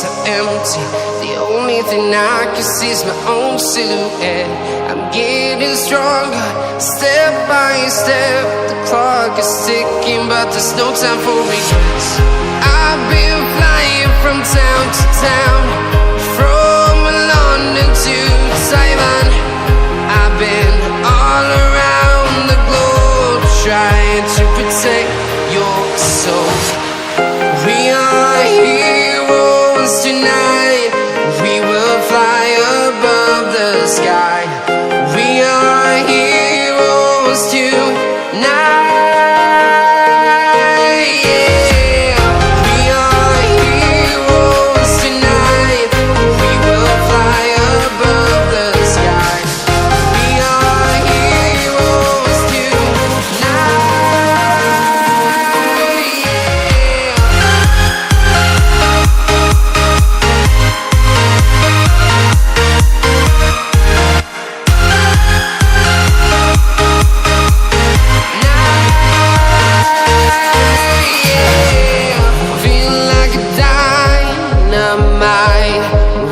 so empty. The only thing I can see is my own silhouette. I'm getting stronger, step by step. The clock is ticking, but there's no time for regrets. I've been flying from town to town, from London to Taiwan. I've been all around the globe, trying to protect your soul. We are heroes tonight. We will fly above the sky. We are heroes tonight. Yeah. We are heroes tonight. We will fly above the sky. We are heroes tonight.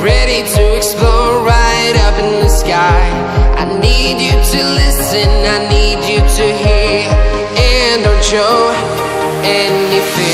Ready to explore right up in the sky. I need you to listen, I need you to hear, and don't show any fear.